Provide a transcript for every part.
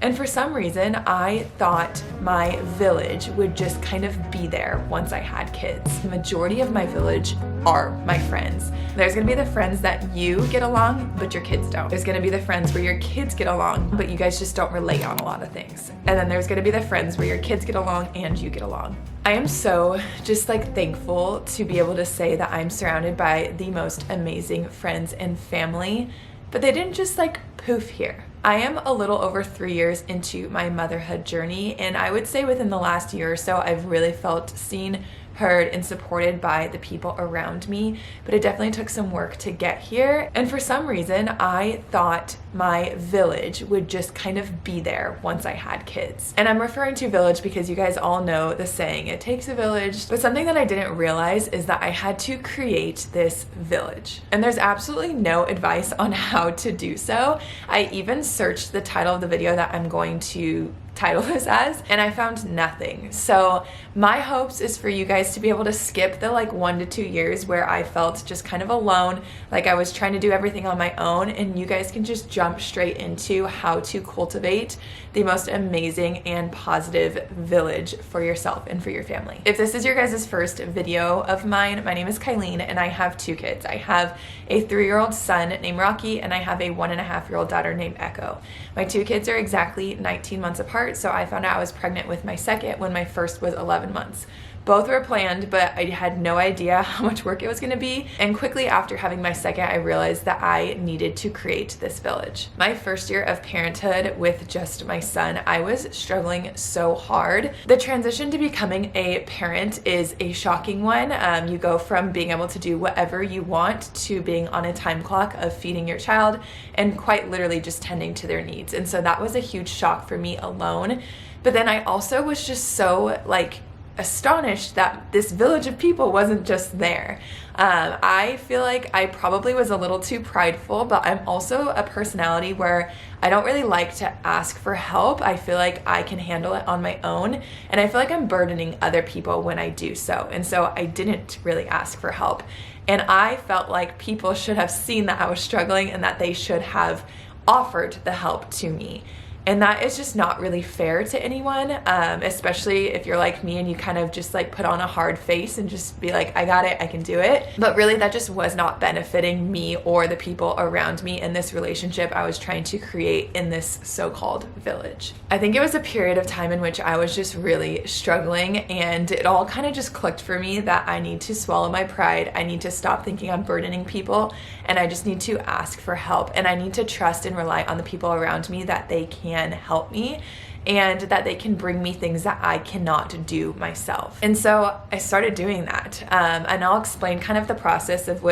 And for some reason, I thought my village would just kind of be there once I had kids. The majority of my village are my friends. There's gonna be the friends that you get along, but your kids don't. There's gonna be the friends where your kids get along, but you guys just don't relate on a lot of things. And then there's gonna be the friends where your kids get along and you get along. I am so just like thankful to be able to say that I'm surrounded by the most amazing friends and family, but they didn't just like poof here. I am a little over 3 years into my motherhood journey, and I would say within the last year or so, I've really felt seen, heard, and supported by the people around me, but it definitely took some work to get here. And for some reason, I thought my village would just kind of be there once I had kids. And I'm referring to village because you guys all know the saying, it takes a village. But something that I didn't realize is that I had to create this village. And there's absolutely no advice on how to do so. I even searched the title of the video that I'm going to title this as, and I found nothing. So my hopes is for you guys to be able to skip the like 1 to 2 years where I felt just kind of alone, like I was trying to do everything on my own, and you guys can just jump straight into how to cultivate the most amazing and positive village for yourself and for your family. If this is your guys' first video of mine, my name is Kyleen and I have 2 kids. I have a 3-year-old son named Rocky and I have a 1.5-year-old daughter named Echo. My 2 kids are exactly 19 months apart, so I found out I was pregnant with my second when my first was 11 months. Both were planned, but I had no idea how much work it was gonna be. And quickly after having my second, I realized that I needed to create this village. My first year of parenthood with just my son, I was struggling so hard. The transition to becoming a parent is a shocking one. You go from being able to do whatever you want to being on a time clock of feeding your child and quite literally just tending to their needs. And so that was a huge shock for me alone. But then I also was just so like astonished that this village of people wasn't just there. I feel like I probably was a little too prideful, but I'm also a personality where I don't really like to ask for help. I feel like I can handle it on my own, and I feel like I'm burdening other people when I do so. And so I didn't really ask for help. And I felt like people should have seen that I was struggling and that they should have offered the help to me. And that is just not really fair to anyone, especially if you're like me and you kind of just like put on a hard face and just be like, I got it, I can do it. But really that just was not benefiting me or the people around me in this relationship I was trying to create in this so-called village. I think it was a period of time in which I was just really struggling, and it all kind of just clicked for me that I need to swallow my pride. I need to stop thinking I'm burdening people, and I just need to ask for help, and I need to trust and rely on the people around me that they can help me and that they can bring me things that I cannot do myself. And so I started doing that. And I'll explain kind of the process of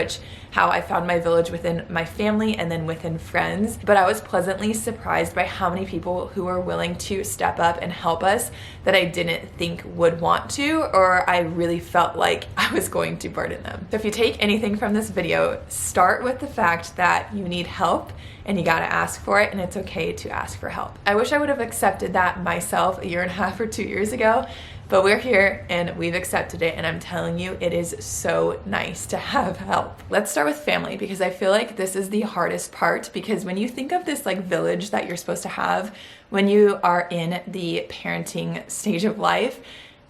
how I found my village within my family and then within friends. But I was pleasantly surprised by how many people who were willing to step up and help us that I didn't think would want to, or I really felt like I was going to burden them. So if you take anything from this video, start with the fact that you need help and you gotta ask for it, and it's okay to ask for help. I wish I would have accepted that myself 1.5 years or 2 years ago, but we're here and we've accepted it, and I'm telling you, it is so nice to have help. Let's start with family, because I feel like this is the hardest part, because when you think of this like village that you're supposed to have when you are in the parenting stage of life,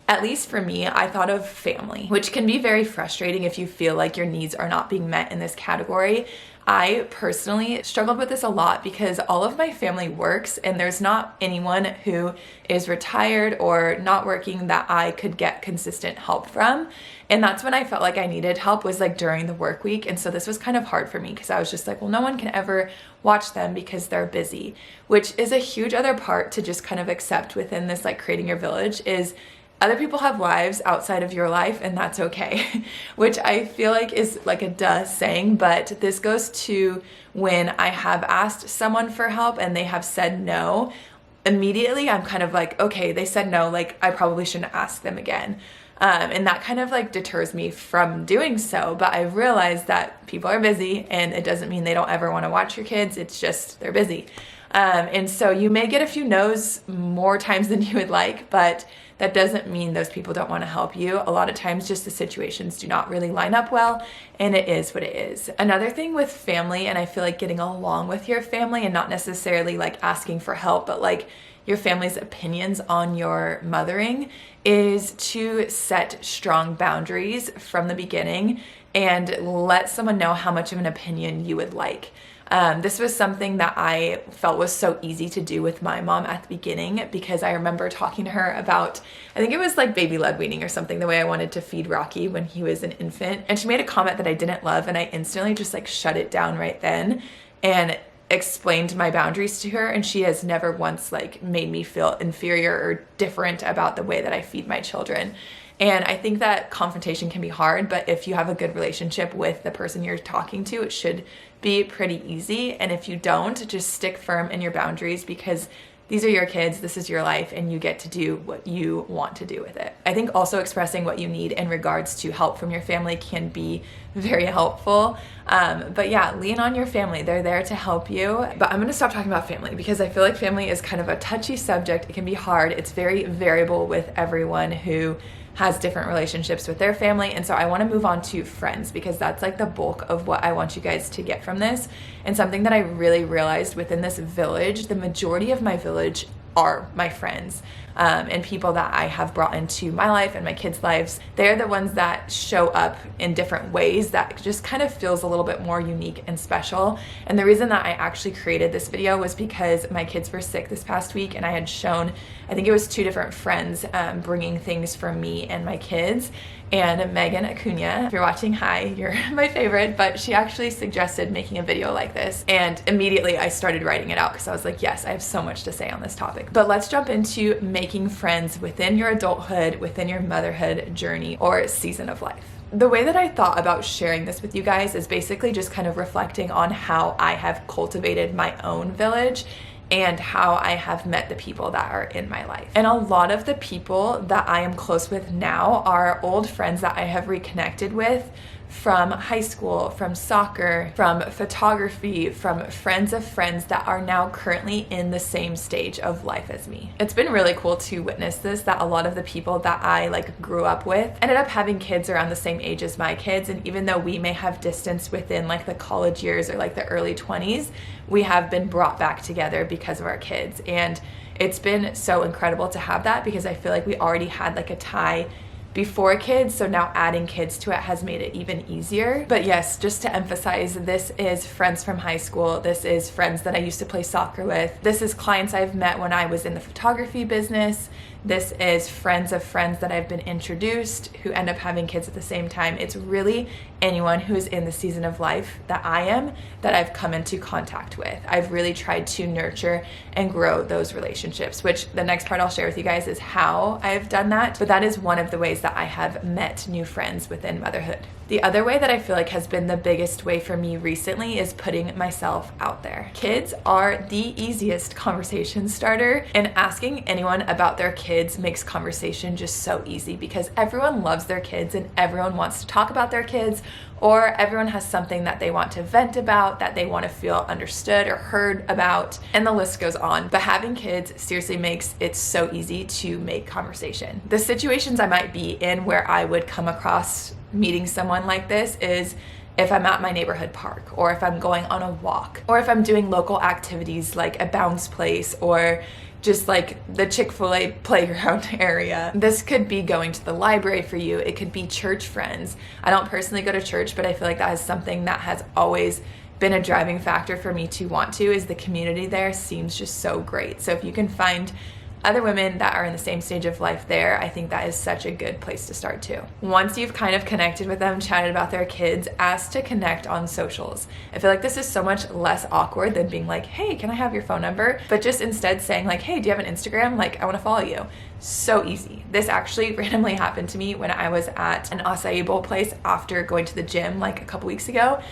at least for me, I thought of family, which can be very frustrating if you feel like your needs are not being met in this category. I personally struggled with this a lot because all of my family works, and there's not anyone who is retired or not working that I could get consistent help from. And that's when I felt like I needed help, was like during the work week. And so this was kind of hard for me because I was just like, well, no one can ever watch them because they're busy, which is a huge other part to just kind of accept within this like creating your village is other people have lives outside of your life, and that's okay, which I feel like is like a duh saying, but this goes to when I have asked someone for help and they have said no. Immediately I'm kind of like, okay, they said no, like I probably shouldn't ask them again. And that kind of like deters me from doing so. But I realized that people are busy, and it doesn't mean they don't ever want to watch your kids. It's just they're busy. And so you may get a few no's more times than you would like, but that doesn't mean those people don't want to help you. A lot of times just the situations do not really line up well, and it is what it is. Another thing with family, and I feel like getting along with your family and not necessarily like asking for help, but like your family's opinions on your mothering, is to set strong boundaries from the beginning and let someone know how much of an opinion you would like. This was something that I felt was so easy to do with my mom at the beginning, because I remember talking to her about, I think it was like baby led weaning or something, the way I wanted to feed Rocky when he was an infant. And she made a comment that I didn't love, and I instantly just like shut it down right then and explained my boundaries to her. And she has never once like made me feel inferior or different about the way that I feed my children. And I think that confrontation can be hard, but if you have a good relationship with the person you're talking to, it should be pretty easy. And if you don't, just stick firm in your boundaries, because these are your kids, this is your life, and you get to do what you want to do with it. I think also expressing what you need in regards to help from your family can be very helpful. But yeah, lean on your family. They're there to help you. But I'm gonna stop talking about family, because I feel like family is kind of a touchy subject. It can be hard. It's very variable with everyone who has different relationships with their family. And so I want to move on to friends, because that's like the bulk of what I want you guys to get from this. And something that I really realized within this village, the majority of my village are my friends, and people that I have brought into my life and my kids' lives. They're the ones that show up in different ways that just kind of feels a little bit more unique and special. And the reason that I actually created this video was because my kids were sick this past week, and I had shown, I think it was 2 different friends bringing things for me and my kids. And Megan Acuna, if you're watching, hi, you're my favorite, but she actually suggested making a video like this. And immediately I started writing it out, because I was like, yes, I have so much to say on this topic. But let's jump into making friends within your adulthood, within your motherhood journey or season of life. The way that I thought about sharing this with you guys is basically just kind of reflecting on how I have cultivated my own village and how I have met the people that are in my life. And a lot of the people that I am close with now are old friends that I have reconnected with from high school, from soccer, from photography, from friends of friends that are now currently in the same stage of life as me. It's been really cool to witness this, that a lot of the people that I like grew up with ended up having kids around the same age as my kids. And even though we may have distance within like the college years or like the early 20s, we have been brought back together because of our kids. And it's been so incredible to have that, because I feel like we already had like a tie before kids, so now adding kids to it has made it even easier. But yes, just to emphasize, this is friends from high school, this is friends that I used to play soccer with, this is clients I've met when I was in the photography business, this is friends of friends that I've been introduced who end up having kids at the same time. It's really anyone who is in the season of life that I am, that I've come into contact with. I've really tried to nurture and grow those relationships, which the next part I'll share with you guys is how I've done that. But that is one of the ways that I have met new friends within motherhood. The other way that I feel like has been the biggest way for me recently is putting myself out there. Kids are the easiest conversation starter, and asking anyone about their kids makes conversation just so easy, because everyone loves their kids and everyone wants to talk about their kids, or everyone has something that they want to vent about, that they want to feel understood or heard about, and the list goes on. But having kids seriously makes it so easy to make conversation. The situations I might be in where I would come across meeting someone like this is if I'm at my neighborhood park, or if I'm going on a walk, or if I'm doing local activities like a bounce place, or just like the Chick-fil-A playground area. This could be going to the library for you. It could be church friends. I don't personally go to church, but I feel like that is something that has always been a driving factor for me to want to, is the community there seems just so great. So if you can find other women that are in the same stage of life there, I think that is such a good place to start too. Once you've kind of connected with them, chatted about their kids, ask to connect on socials. I feel like this is so much less awkward than being like, hey, can I have your phone number? But just instead saying like, hey, do you have an Instagram? Like, I want to follow you. So easy. This actually randomly happened to me when I was at an acai bowl place after going to the gym like a couple weeks ago.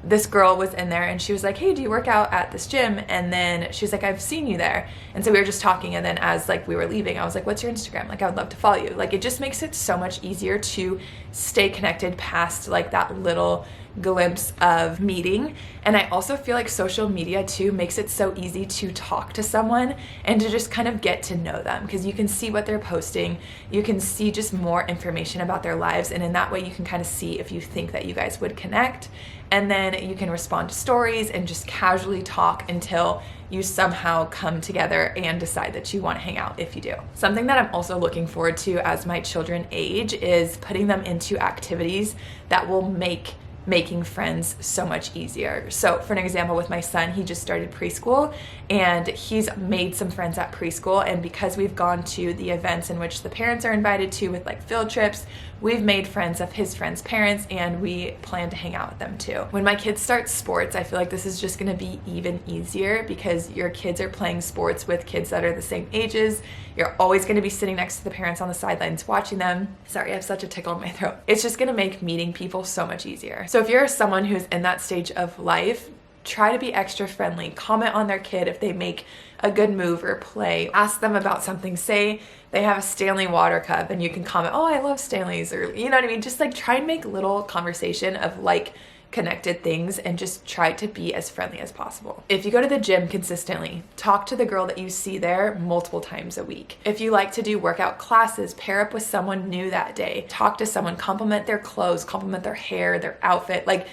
This girl was in there and she was like, hey, do you work out at this gym? And then she was like, I've seen you there. And so we were just talking, and then as like we were leaving, I was like, what's your Instagram? Like, I would love to follow you. Like, it just makes it so much easier to stay connected past like that little glimpse of meeting. And I also feel like social media too makes it so easy to talk to someone and to just kind of get to know them, because you can see what they're posting, you can see just more information about their lives, and in that way you can kind of see if you think that you guys would connect, and then you can respond to stories and just casually talk until you somehow come together and decide that you want to hang out if you do. Something that I'm also looking forward to as my children age is putting them into activities that will make making friends so much easier. So for an example, with my son, he just started preschool and he's made some friends at preschool, and because we've gone to the events in which the parents are invited to with like field trips, we've made friends of his friends' parents and we plan to hang out with them too. When my kids start sports, I feel like this is just gonna be even easier because your kids are playing sports with kids that are the same ages. You're always gonna be sitting next to the parents on the sidelines watching them. Sorry, I have such a tickle in my throat. It's just gonna make meeting people so much easier. So if you're someone who's in that stage of life, try to be extra friendly. Comment on their kid if they make a good move or play. Ask them about something. Say they have a Stanley water cup and you can comment, oh, I love Stanleys, or you know what I mean? Just like try and make little conversation of like connected things and just try to be as friendly as possible. If you go to the gym consistently, talk to the girl that you see there multiple times a week. If you like to do workout classes, pair up with someone new that day. Talk to someone, compliment their clothes, compliment their hair, their outfit, like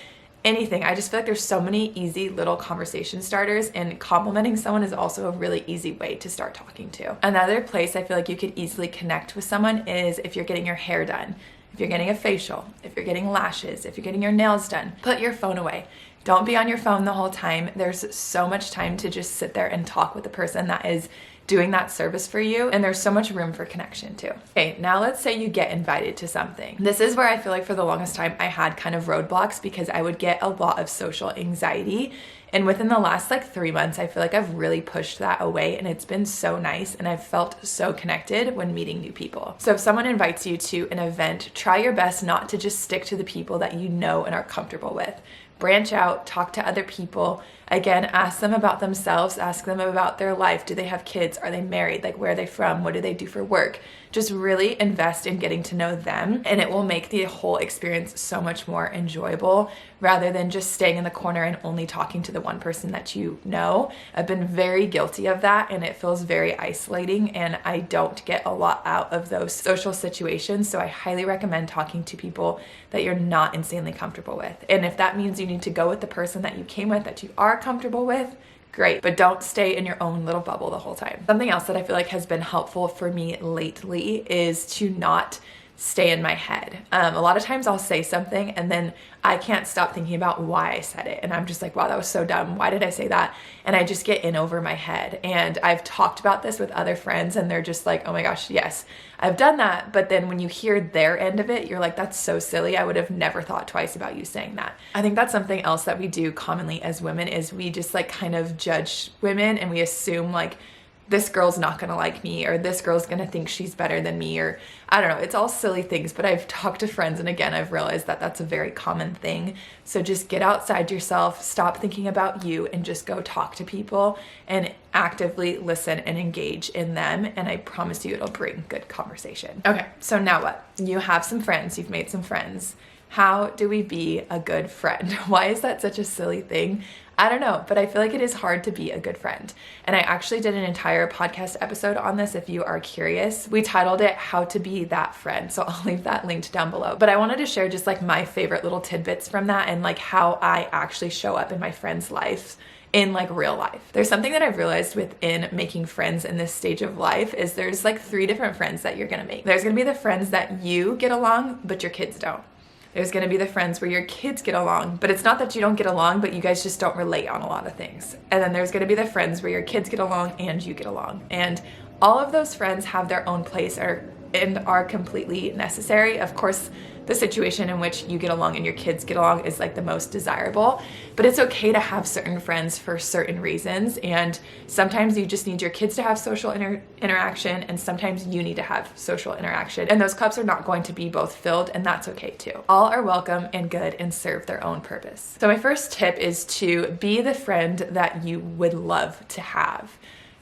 anything. I just feel like there's so many easy little conversation starters, and complimenting someone is also a really easy way to start talking to. Another place I feel like you could easily connect with someone is if you're getting your hair done, if you're getting a facial, if you're getting lashes, if you're getting your nails done. Put your phone away. Don't be on your phone the whole time. There's so much time to just sit there and talk with the person that is doing that service for you, and there's so much room for connection too. Okay, now let's say you get invited to something. This is where I feel like for the longest time I had kind of roadblocks because I would get a lot of social anxiety, and within the last like 3 months I feel like I've really pushed that away, and it's been so nice, and I've felt so connected when meeting new people. So if someone invites you to an event, try your best not to just stick to the people that you know and are comfortable with. Branch out, talk to other people. Again, ask them about themselves, ask them about their life. Do they have kids? Are they married? Like, where are they from? What do they do for work? Just really invest in getting to know them, and it will make the whole experience so much more enjoyable rather than just staying in the corner and only talking to the one person that you know. I've been very guilty of that, and it feels very isolating, and I don't get a lot out of those social situations. So I highly recommend talking to people that you're not insanely comfortable with. And if that means you need to go with the person that you came with that you are comfortable with, great, but don't stay in your own little bubble the whole time. Something else that I feel like has been helpful for me lately is to not stay in my head. A lot of times I'll say something and then I can't stop thinking about why I said it. And I'm just like, wow, that was so dumb. Why did I say that? And I just get in over my head. And I've talked about this with other friends and they're just like, oh my gosh, yes, I've done that. But then when you hear their end of it, you're like, that's so silly. I would have never thought twice about you saying that. I think that's something else that we do commonly as women is we just like kind of judge women and we assume like, this girl's not gonna like me, or this girl's gonna think she's better than me, or I don't know, it's all silly things, but I've talked to friends and again, I've realized that that's a very common thing. So just get outside yourself, stop thinking about you, and just go talk to people and actively listen and engage in them, and I promise you it'll bring good conversation. Okay, so now what? You have some friends, you've made some friends. How do we be a good friend? Why is that such a silly thing? I don't know, but I feel like it is hard to be a good friend. And I actually did an entire podcast episode on this if you are curious. We titled it How to Be That Friend. So I'll leave that linked down below. But I wanted to share just like my favorite little tidbits from that and like how I actually show up in my friends' life in like real life. There's something that I've realized within making friends in this stage of life is there's like 3 different friends that you're gonna make. There's gonna be the friends that you get along, but your kids don't. There's gonna be the friends where your kids get along, but it's not that you don't get along, but you guys just don't relate on a lot of things. And then there's gonna be the friends where your kids get along and you get along. And all of those friends have their own place and are completely necessary. Of course, the situation in which you get along and your kids get along is like the most desirable, but it's okay to have certain friends for certain reasons. And sometimes you just need your kids to have social interaction, and sometimes you need to have social interaction. And those cups are not going to be both filled, and that's okay too. All are welcome and good and serve their own purpose. So my first tip is to be the friend that you would love to have.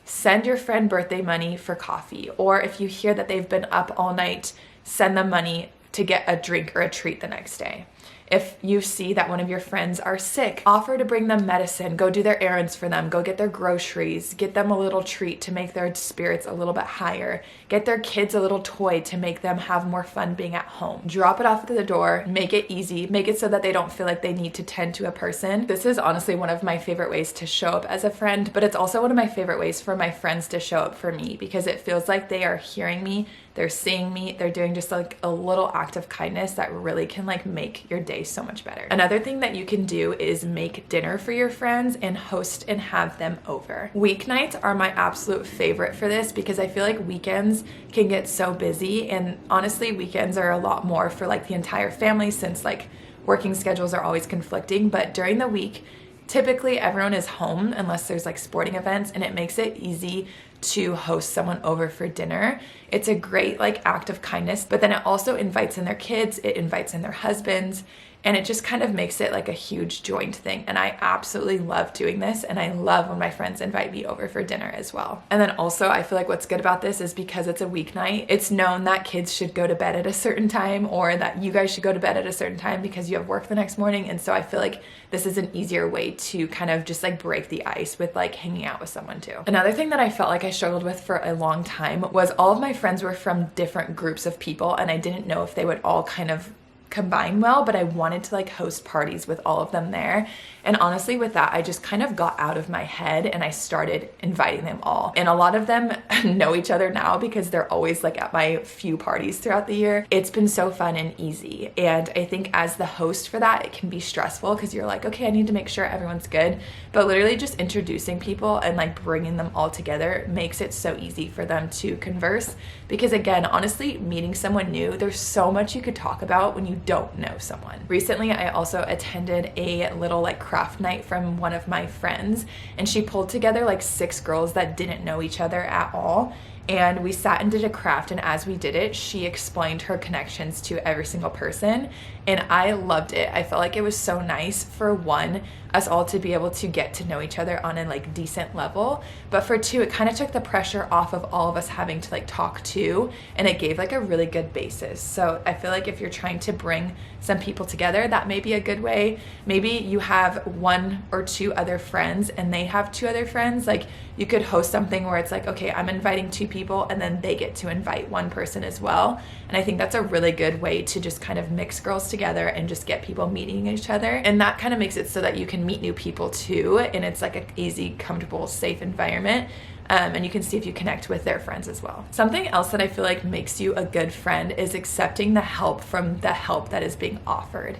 Send your friend birthday money for coffee, or if you hear that they've been up all night, send them money to get a drink or a treat the next day. If you see that one of your friends are sick, offer to bring them medicine, go do their errands for them, go get their groceries, get them a little treat to make their spirits a little bit higher, get their kids a little toy to make them have more fun being at home. Drop it off at the door, make it easy, make it so that they don't feel like they need to tend to a person. This is honestly one of my favorite ways to show up as a friend, but it's also one of my favorite ways for my friends to show up for me, because it feels like they are hearing me, they're seeing me, they're doing just like a little act of kindness that really can like make your day so much better. Another thing that you can do is make dinner for your friends and host and have them over. Weeknights are my absolute favorite for this, because I feel like weekends can get so busy, and honestly weekends are a lot more for like the entire family, since like working schedules are always conflicting. But during the week, typically everyone is home unless there's like sporting events, and it makes it easy to host someone over for dinner. It's a great like act of kindness, but then it also invites in their kids, it invites in their husbands, and it just kind of makes it like a huge joint thing. And I absolutely love doing this, and I love when my friends invite me over for dinner as well. And then also I feel like what's good about this is because it's a weeknight, it's known that kids should go to bed at a certain time, or that you guys should go to bed at a certain time because you have work the next morning. And so I feel like this is an easier way to kind of just like break the ice with like hanging out with someone too. Another thing that I felt like I struggled with for a long time was all of my friends were from different groups of people, and I didn't know if they would all kind of combine well, but I wanted to like host parties with all of them there. And honestly with that, I just kind of got out of my head and I started inviting them all. And a lot of them know each other now because they're always like at my few parties throughout the year. It's been so fun and easy. And I think as the host for that, it can be stressful because you're like, okay, I need to make sure everyone's good. But literally just introducing people and like bringing them all together makes it so easy for them to converse. Because again, honestly, meeting someone new, there's so much you could talk about when you don't know someone. Recently, I also attended a little like craft night from one of my friends, and she pulled together like 6 girls that didn't know each other at all. And we sat and did a craft, and as we did it, she explained her connections to every single person, and I loved it. I felt like it was so nice for one, us all to be able to get to know each other on a like decent level, but for two, it kind of took the pressure off of all of us having to like talk too, and it gave like a really good basis. So I feel like if you're trying to bring some people together, that may be a good way. Maybe you have 1 or 2 other friends and they have 2 other friends. Like you could host something where it's like, okay, I'm inviting 2 people and then they get to invite 1 person as well. And I think that's a really good way to just kind of mix girls together and just get people meeting each other. And that kind of makes it so that you can meet new people too, and it's like an easy, comfortable, safe environment. And you can see if you connect with their friends as well. Something else that I feel like makes you a good friend is accepting the help from the help that is being offered.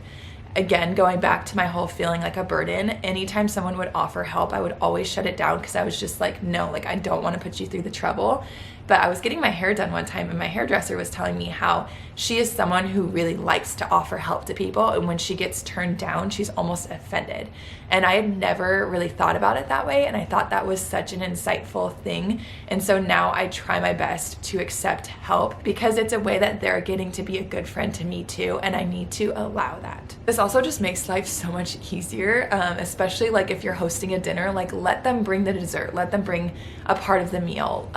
Again, going back to my whole feeling like a burden, anytime someone would offer help, I would always shut it down because I was just like, no, like I don't want to put you through the trouble. But I was getting my hair done one time and my hairdresser was telling me how she is someone who really likes to offer help to people, and when she gets turned down, she's almost offended. And I had never really thought about it that way, and I thought that was such an insightful thing. And so now I try my best to accept help because it's a way that they're getting to be a good friend to me too, and I need to allow that. This also just makes life so much easier, especially like if you're hosting a dinner, like let them bring the dessert, let them bring a part of the meal.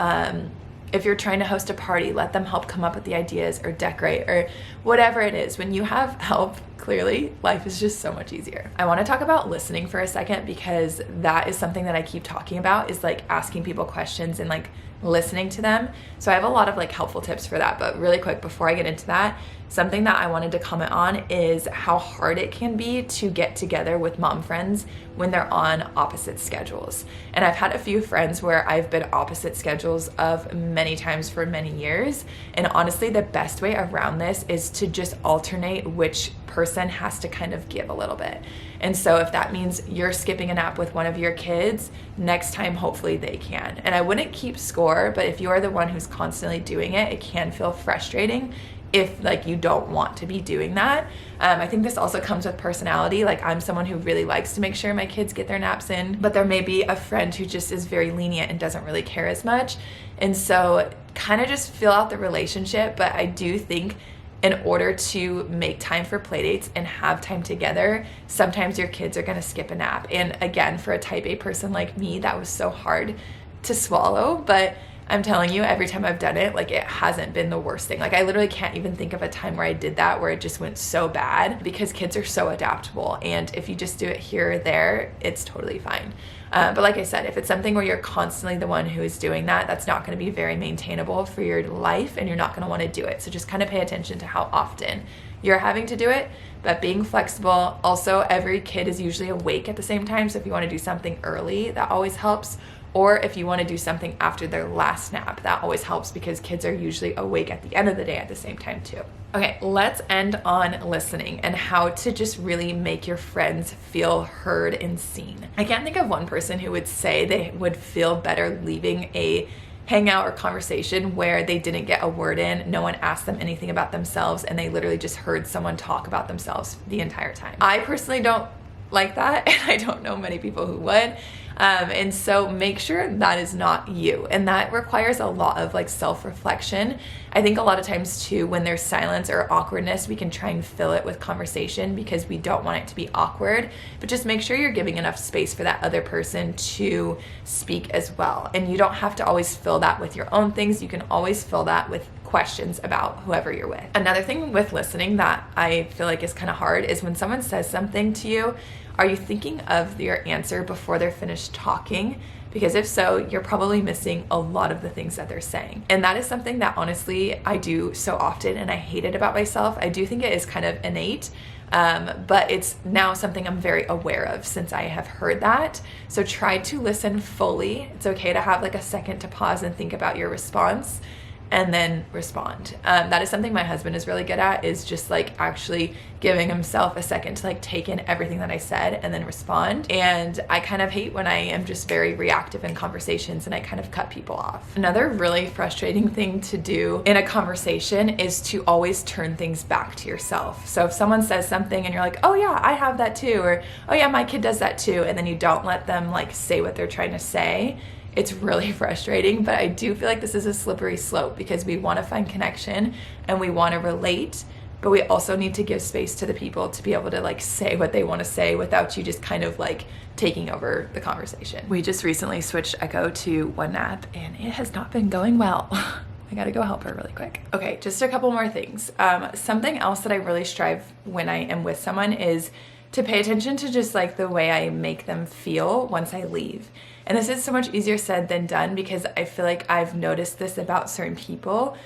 If you're trying to host a party, let them help come up with the ideas or decorate or whatever it is. When you have help, clearly, life is just so much easier. I want to talk about listening for a second because that is something that I keep talking about, is like asking people questions and like listening to them. So I have a lot of like helpful tips for that, but really quick before I get into that, something that I wanted to comment on is how hard it can be to get together with mom friends when they're on opposite schedules. And I've had a few friends where I've been opposite schedules of many times for many years. And honestly, the best way around this is to just alternate which person has to kind of give a little bit. And so if that means you're skipping a nap with one of your kids, next time hopefully they can. And I wouldn't keep score, but if you are the one who's constantly doing it, it can feel frustrating if like you don't want to be doing that. I think this also comes with personality. Like I'm someone who really likes to make sure my kids get their naps in, but there may be a friend who just is very lenient and doesn't really care as much. And so kind of just fill out the relationship. But I do think in order to make time for playdates and have time together, sometimes your kids are going to skip a nap. And again, for a type A person like me, that was so hard to swallow, but I'm telling you, every time I've done it, like it hasn't been the worst thing. Like I literally can't even think of a time where I did that where it just went so bad, because kids are so adaptable. And if you just do it here or there, it's totally fine. But like I said, if it's something where you're constantly the one who is doing that, that's not going to be very maintainable for your life, and you're not going to want to do it. So just kind of pay attention to how often you're having to do it, but being flexible. Also, every kid is usually awake at the same time. So if you want to do something early, that always helps. Or if you want to do something after their last nap, that always helps, because kids are usually awake at the end of the day at the same time too. Okay, let's end on listening and how to just really make your friends feel heard and seen. I can't think of one person who would say they would feel better leaving a hangout or conversation where they didn't get a word in, no one asked them anything about themselves, and they literally just heard someone talk about themselves the entire time. I personally don't like that, and I don't know many people who would. And so make sure that is not you. And that requires a lot of like self-reflection. I think a lot of times too, when there's silence or awkwardness, we can try and fill it with conversation because we don't want it to be awkward, but just make sure you're giving enough space for that other person to speak as well. And you don't have to always fill that with your own things. You can always fill that with questions about whoever you're with. Another thing with listening that I feel like is kind of hard is when someone says something to you, are you thinking of your answer before they're finished talking? Because if so, you're probably missing a lot of the things that they're saying. And that is something that honestly I do so often, and I hate it about myself. I do think it is kind of innate, but it's now something I'm very aware of since I have heard that. So try to listen fully. It's okay to have like a second to pause and think about your response, and then respond. That is something my husband is really good at, is just like actually giving himself a second to like take in everything that I said and then respond. And I kind of hate when I am just very reactive in conversations and I kind of cut people off. Another really frustrating thing to do in a conversation is to always turn things back to yourself. So if someone says something and you're like, oh yeah, I have that too, or oh yeah, my kid does that too, and then you don't let them like say what they're trying to say, it's really frustrating. But I do feel like this is a slippery slope, because we want to find connection and we want to relate, but we also need to give space to the people to be able to like say what they want to say without you just kind of like taking over the conversation. We just recently switched Echo to one nap and it has not been going well. I gotta go help her really quick. Okay, just a couple more things. Something else that I really strive when I am with someone is to pay attention to just like the way I make them feel once I leave. And this is so much easier said than done, because I feel like I've noticed this about certain people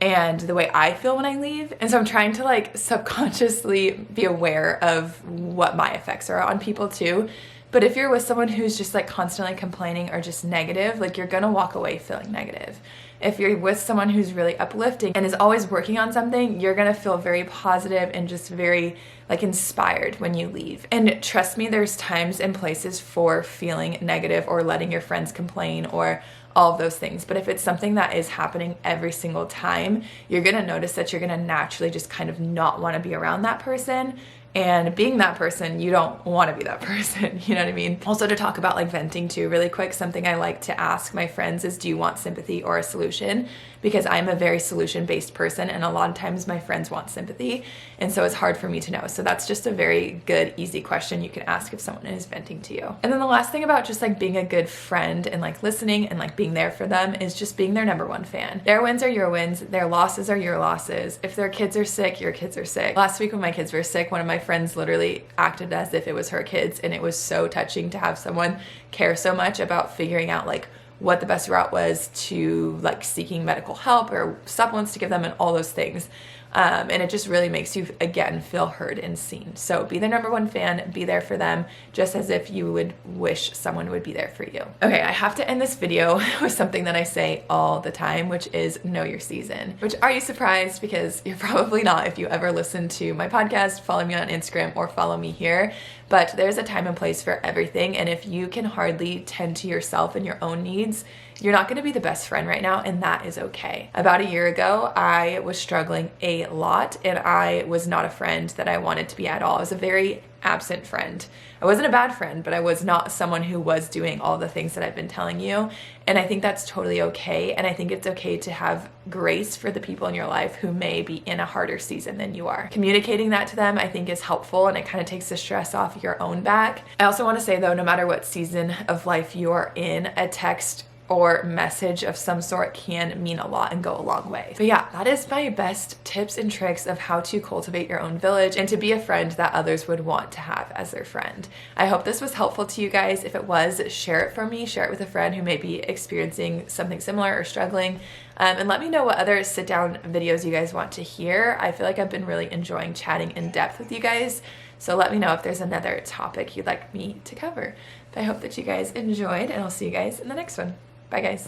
and the way I feel when I leave. And so I'm trying to like subconsciously be aware of what my effects are on people too. But if you're with someone who's just like constantly complaining or just negative, like you're gonna walk away feeling negative. If you're with someone who's really uplifting and is always working on something, you're gonna feel very positive and just very like inspired when you leave. And trust me, there's times and places for feeling negative or letting your friends complain or all of those things. But if it's something that is happening every single time, you're gonna notice that you're gonna naturally just kind of not wanna be around that person. And being that person, you don't want to be that person, you know what I mean? Also, to talk about like venting too really quick, something I like to ask my friends is, do you want sympathy or a solution? Because I'm a very solution-based person, and a lot of times my friends want sympathy, and so it's hard for me to know. So that's just a very good, easy question you can ask if someone is venting to you. And then the last thing about just like being a good friend and like listening and like being there for them is just being their number one fan. Their wins are your wins, their losses are your losses. If their kids are sick, your kids are sick. Last week when my kids were sick, one of my friends literally acted as if it was her kids, and it was so touching to have someone care so much about figuring out like what the best route was to like seeking medical help or supplements to give them and all those things. And it just really makes you, again, feel heard and seen. So be their number one fan, be there for them, just as if you would wish someone would be there for you. Okay, I have to end this video with something that I say all the time, which is know your season. Which, are you surprised? Because you're probably not if you ever listen to my podcast, follow me on Instagram, or follow me here. But there's a time and place for everything. And if you can hardly tend to yourself and your own needs, you're not going to be the best friend right now, and that is okay. About a year ago, I was struggling a lot, and I was not a friend that I wanted to be at all. I was a very absent friend. I wasn't a bad friend, but I was not someone who was doing all the things that I've been telling you. And I think that's totally okay. And I think it's okay to have grace for the people in your life who may be in a harder season than you are. Communicating that to them, I think, is helpful, and it kind of takes the stress off your own back. I also want to say though, no matter what season of life you are in, a text or message of some sort can mean a lot and go a long way. But yeah, that is my best tips and tricks of how to cultivate your own village and to be a friend that others would want to have as their friend. I hope this was helpful to you guys. If it was, share it for me, share it with a friend who may be experiencing something similar or struggling. And let me know what other sit down videos you guys want to hear. I feel like I've been really enjoying chatting in depth with you guys. So let me know if there's another topic you'd like me to cover. But I hope that you guys enjoyed, and I'll see you guys in the next one. Bye guys.